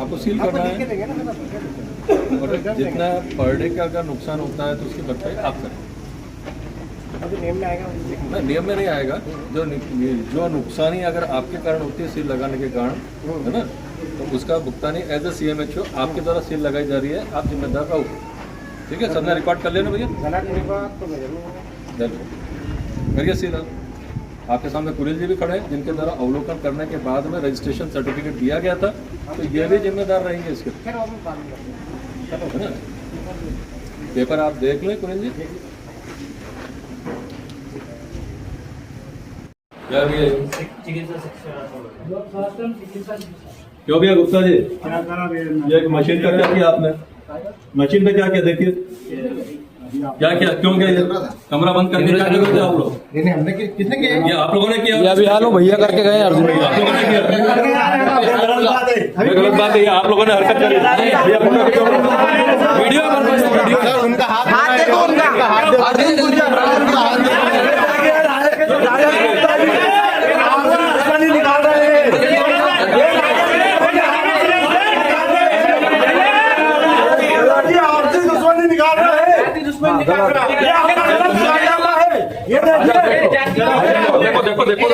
आपको सील करना है और जितना पर डे का अगर नुकसान होता है तो उसकी भरपाई आप करें। नियम में आएगा? नियम में नहीं आएगा। जो नुकसानी अगर आपके कारण होती है सील लगाने के कारण, है ना, तो उसका भुगतानी एज ए CMHO आपके द्वारा सील लगाई जा रही है, आप जिम्मेदार रहो। ठीक है, सबने रिकॉर्ड कर लेना भैया। करिए सील आपके सामने कुरिल जी भी खड़े हैं जिनके द्वारा अवलोकन करने के बाद में रजिस्ट्रेशन सर्टिफिकेट दिया गया था, तो ये भी जिम्मेदार रहेंगे इसके। पेपर आप देख लें कुरिल जी। क्या भैया क्यों भैया गुप्ता जी, ये मशीन का क्या किया आपने? मशीन पे क्या किया देखिए, क्या किया, क्यों क्या कमरा बंद करके क्या करोगे आप लोग? हमने कितने किया? ये आप लोगों ने किया? ये अभी हालो भैया करके गए अर्जुन भैया। आप लोगों ने किया? गलत बात है, आप लोगों ने हरकत करी। वीडियो उनका हाथ देखो, उनका निकाल रहे हैं। दुश्मनी निकाल रहा है, ये देखो देखो देखो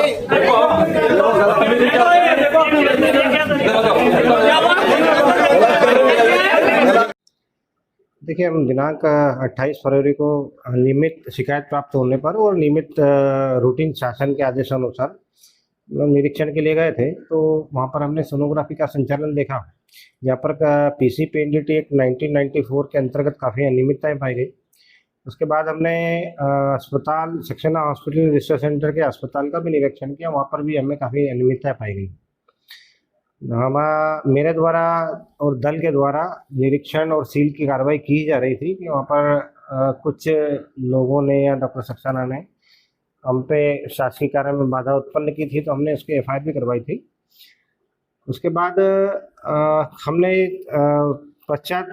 देखिए, हम दिनांक 28 फरवरी को नियमित शिकायत प्राप्त होने पर और नियमित रूटीन शासन के आदेशानुसार निरीक्षण के लिए गए थे। तो वहाँ पर हमने सोनोग्राफी का संचालन देखा, जहाँ पर PCPNDT एक्ट 1994 के अंतर्गत काफ़ी अनियमितताएं पाई गई। उसके बाद हमने अस्पताल सक्सेना हॉस्पिटल रिसर्च सेंटर के अस्पताल का भी निरीक्षण किया, वहाँ पर भी हमें काफ़ी अनियमितताएं पाई गई। मेरे द्वारा और दल के द्वारा निरीक्षण और सील की कार्रवाई की जा रही थी कि वहाँ पर कुछ लोगों ने या डॉक्टर सक्सेना ने हम पे शासकीय कार्य में बाधा उत्पन्न की थी, तो हमने उसकी FIR भी करवाई थी। उसके बाद हमने पश्चात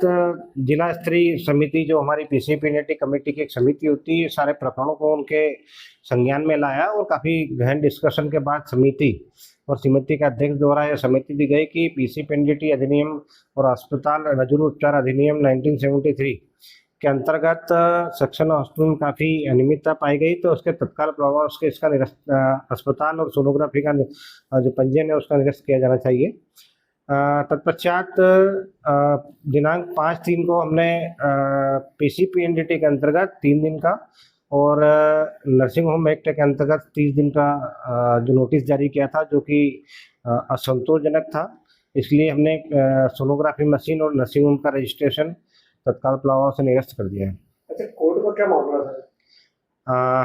जिला स्तरीय समिति, जो हमारी PCPNDT कमेटी की एक समिति होती है, सारे प्रकरणों को उनके संज्ञान में लाया और काफ़ी गहन डिस्कशन के बाद समिति और समिति का अध्यक्ष द्वारा यह समिति दी गई कि PCPNDT अधिनियम और अस्पताल नजर उपचार अधिनियम 1973 के अंतर्गत सक्सेना हॉस्पिटल में काफ़ी अनियमितता पाई गई, तो उसके तत्काल प्रभाव उसके इसका अस्पताल और सोनोग्राफी का जो पंजीयन है उसका निरस्त किया जाना चाहिए। तत्पश्चात दिनांक 5/3 को हमने PCPNDT के अंतर्गत 3 दिन का और नर्सिंग होम एक्ट के अंतर्गत 30 दिन का जो नोटिस जारी किया था, जो कि असंतोषजनक था। इसलिए हमने सोनोग्राफी मशीन और नर्सिंग होम का रजिस्ट्रेशन तत्काल प्रभाव से निरस्त कर दिया है। अच्छा, कोर्ट का क्या मामला था?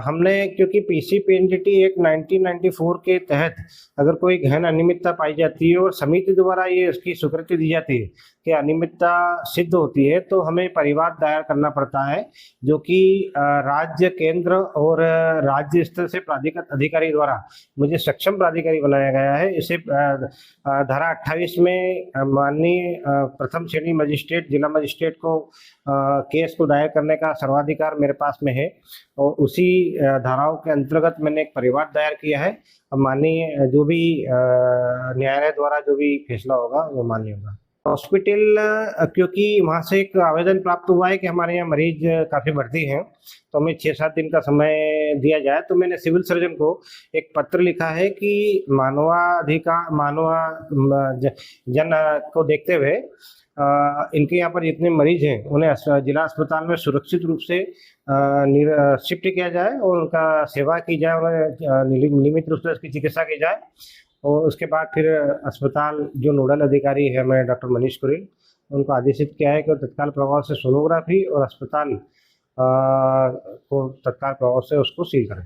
हमने, क्योंकि PCPNDT एक्ट 1994 के तहत अगर कोई गहन अनियमितता पाई जाती है और समिति द्वारा ये इसकी स्वीकृति दी जाती है कि अनियमितता सिद्ध होती है, तो हमें परिवाद दायर करना पड़ता है, जो कि राज्य, केंद्र और राज्य स्तर से प्राधिकृत अधिकारी द्वारा मुझे सक्षम प्राधिकारी बनाया गया है। इसे धारा 28 में माननीय प्रथम श्रेणी मजिस्ट्रेट, जिला मजिस्ट्रेट को केस को दायर करने का सर्वाधिकार मेरे पास में है और उसी धाराओं के अंतर्गत मैंने एक परिवाद दायर किया है। अब माननीय जो भी न्यायालय द्वारा जो भी फैसला होगा वो मान्य होगा। हॉस्पिटल, क्योंकि वहाँ से एक आवेदन प्राप्त हुआ है कि हमारे यहाँ मरीज काफ़ी भर्ती हैं, तो हमें 6-7 दिन का समय दिया जाए, तो मैंने सिविल सर्जन को एक पत्र लिखा है कि जन को देखते हुए इनके यहाँ पर जितने मरीज हैं उन्हें जिला अस्पताल में सुरक्षित रूप से शिफ्ट किया जाए और उनका सेवा की जाए, उन्हें नियमित रूप से उसकी चिकित्सा की जाए। और उसके बाद फिर अस्पताल जो नोडल अधिकारी है हमारे डॉक्टर मनीष कुरिल, उनको आदेशित किया है कि तत्काल प्रभाव से सोनोग्राफी और अस्पताल को तत्काल प्रभाव से उसको सील करें।